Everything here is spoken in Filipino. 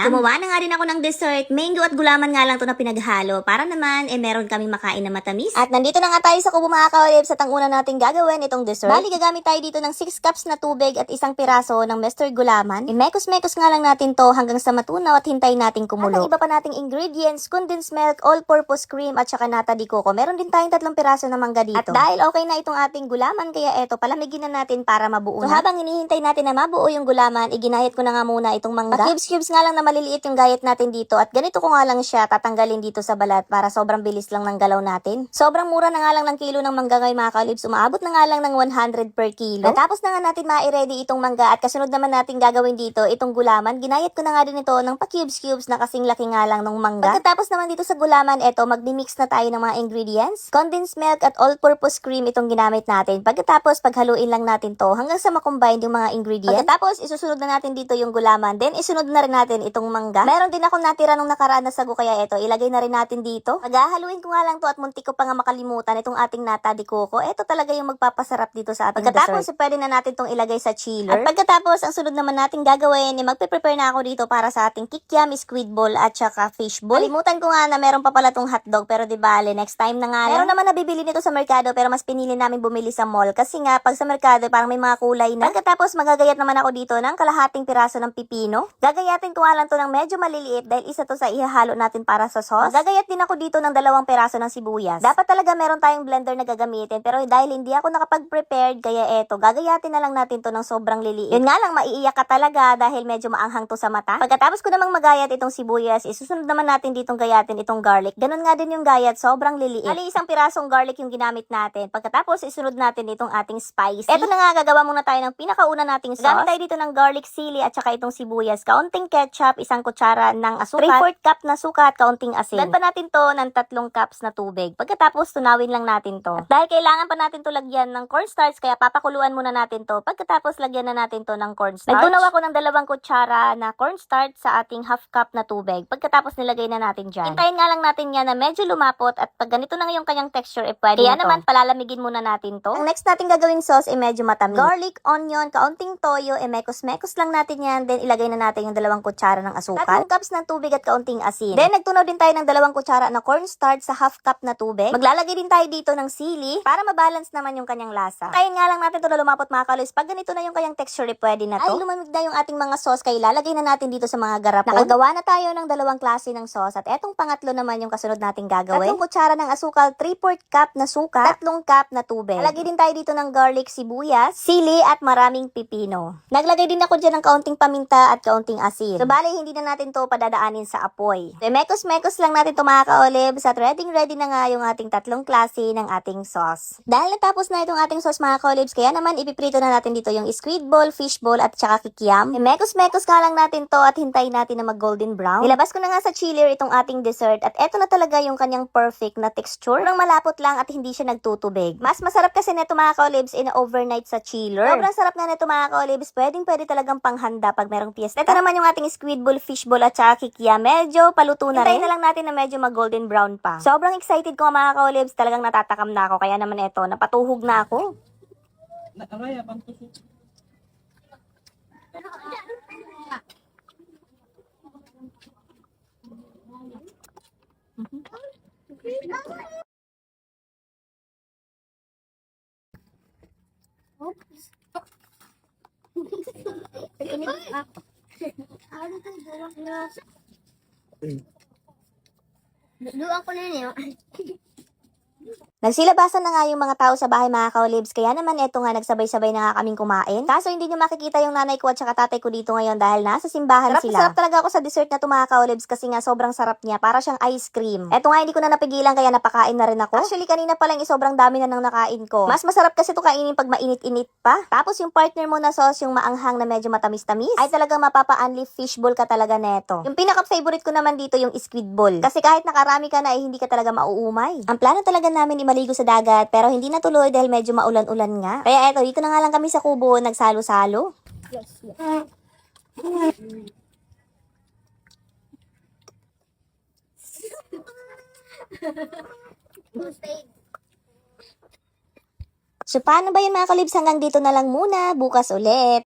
At gumawa na nga rin ako ng dessert. Mango at gulaman nga lang to na pinaghalo. Para naman, meron kaming makain na matamis. At nandito na nga tayo sa kubo mga ka-olives at ang una nating gagawin itong dessert. Bali, gagamit tayo dito ng 6 cups na tubig at isang piraso ng Mr. Gulaman. Imekos-mekos nga lang natin to hanggang sa matunaw at hintayin natin kumulo. At ang iba pa nating ingredients, condensed milk, all-purpose cream at saka nata de coco. Meron din tayong 3 piraso na mangga dito. At dahil okay na itong ating gulaman, kaya eto, palamigin na natin para mabuo na. So habang hinihintay natin na mabuo yung gulaman, iginayat ko na nga muna itong mangga. Pa-cubes-cubes nga lang na maliliit yung gayat natin dito. At ganito ko nga lang siya tatanggalin dito sa balat para sobrang bilis lang ng galaw natin. Sobrang mura na nga lang ng kilo ng mangga ngayon mga ka-olives. Umaabot na nga lang ng 100 per kilo. At tapos na nga natin ma-ready itong mangga at kasunod naman natin gagawin dito itong gulaman. Ginayat ko na nga din ito ng pa-cubes-cubes na kasing laki nga lang ng mangga. Pagkatapos naman dito sa gulaman, eto, magmi-mix na tayo ng mga ingredients. Condensed milk at all-purpose cream itong ginamit natin. Pagkatapos, paghaluin lang natin to hanggang sa makombine yung mga ingredients. Pagkatapos, isusunod na natin dito yung gulaman. Then, isunod na rin natin itong mangga. Meron din akong natira nung nakaraan na sago, kaya ito, ilagay na rin natin dito. Paghahaluin ko nga lang to at muntik ko pa nga makalimutan itong ating nata de coco. Ito talaga yung magpapasarap dito sa ating pagkatapos, dessert. Pwede na natin itong ilagay sa chiller. At pagkatapos, ang sunod naman natin gagawin, magpe-prepare na ako dito para sa ating kikiam, squid ball at saka fish ball. Kalimutan ko nga na meron pa pala tong hotdog, pero di bale, next time na nga lang. Meron naman nabibili nito sa merkado, pero mas pinili namin bumili sa mall kasi nga pag sa merkado parang may mga kulay na. Pagkatapos magagayat naman ako dito ng kalahating piraso ng pipino. Gagayatin ko nga lang to ng medyo maliliit dahil isa to sa ihahalo natin para sa sauce. Gagayat din ako dito ng 2 piraso ng sibuyas. Dapat talaga meron tayong blender na gagamitin, pero dahil hindi ako nakapag-prepared, kaya eto, gagayatin na lang natin to ng sobrang liliit. Yun nga lang, maiiyak ka talaga dahil medyo maanghang to sa mata. Pagkatapos ko namang magayat itong sibuyas, isusunod naman natin ditong gayatin itong garlic. Ganun nga din yung gayat, sobrang liliit. Ali, isang pirasong garlic yung ginamit natin. Pagkatapos, isunod natin itong ating spicy. Eto na nga, gagawa muna tayo ng pinakauna nating sauce. Gamit tayo dito ng garlic sili at saka itong sibuyas. Kaunting ketchup, isang kutsara ng asukal, 3/4 cup na suka at kaunting asin. Dan pa natin to ng 3 cups na tubig. Pagkatapos, tunawin lang natin to. At dahil kailangan pa natin to lagyan ng cornstarch, kaya papakuluan muna natin to. Pagkatapos, lagyan na natin to ng cornstarch. Nagtunaw ako ng 2 kutsara na cornstarch sa ating half cup na tubig. Pagkatapos, nilagay na natin dyan. Hintayin nga lang natin yan na medyo lumapot at pag ganito na yung kanyang texture, pwede kaya naman, palalamigin muna natin to. Ang next natin gagawing sauce ay medyo matamis. Garlic, onion, kaunting toyo, mekos-mekos lang natin yan. Then, ilagay na natin yung 2 kutsara ng asukal. 3 cups ng tubig at kaunting asin. Then, nagtunaw din tayo ng 2 kutsara na cornstarch sa half cup na tubig. Maglalagay din tayo dito ng sili para mabalance naman yung kanyang lasa. Kain nga lang natin to na lumapot mga kalos. Pag ganito na yung kanyang texture, pwede na to. Ay, lumamig na yung ating mga sauce, kaya ilalagay na natin dito sa mga garapon. Nakagawa na tayo ng 2 klase ng sauce at etong pangatlo naman yung kasunod nating gagawin. 3 kutsara ng asukal, 3/4 cup na suka, 3 cup na tubig. Lagay din tayo dito ng garlic, sibuyas, sili at maraming pipino. Naglagay din ako dyan ng kaunting paminta at kaunting asin. So bali, hindi na natin to padadaanin sa apoy. So mekos-mekos lang natin to mga ka-olives at ready na nga yung ating 3 klase ng ating sauce. Dahil natapos na itong ating sauce mga ka-olives, kaya naman ipiprito na natin dito yung squid ball, fish ball at saka kikiam. Mekos-mekos ka lang natin to at hintayin natin na mag-golden brown. Nilabas ko na nga sa chiller itong ating dessert at eto na talaga yung kanyang perfect na texture. Parang malapot lang at hindi siya nagtutubig. Mas masarap kasi neto mga ka-olives in overnight sa chiller. Sobrang sarap nga neto mga ka-olives. Pwede talagang panghanda pag merong piyesta. Ito naman yung ating squid ball, fish ball at saka kikiam. Medyo paluto na rin. Hintayin na lang natin na medyo mag-golden brown pa. Sobrang excited ko mga ka-olives. Talagang natatakam na ako. Kaya naman eto, napatuhog na ako. Araya, pangtusok. Duduan ko na niyo. Nagsilabasan na nga yung mga tao sa bahay mga ka-olives, kaya naman eto nga nagsabay-sabay na nga kaming kumain. Kaso hindi nyo makikita yung nanay ko at saka tatay ko dito ngayon dahil nasa simbahan sila. Sarap talaga ako sa dessert na to mga ka-olives kasi nga sobrang sarap niya, para siyang ice cream. Eto nga hindi ko na napigilan kaya napakain na rin ako. Actually kanina pa lang sobrang dami na nang nakain ko. Mas masarap kasi to kainin pag mainit-init pa. Tapos yung partner mo na sauce, yung maanghang na medyo matamis-tamis, ay talagang mapapa-unleaf fishball ka talaga neto. Yung pinaka-favorite ko naman dito yung squid ball. Kasi kahit nakarami ka na ay hindi ka talaga mauumay. Ang plano talaga namin maligo sa dagat pero hindi natuloy dahil medyo maulan-ulan nga. Kaya eto, dito na nga lang kami sa kubo nagsalo-salo. Yes. So paano ba yun mga kalibs? Hanggang dito na lang muna. Bukas ulit.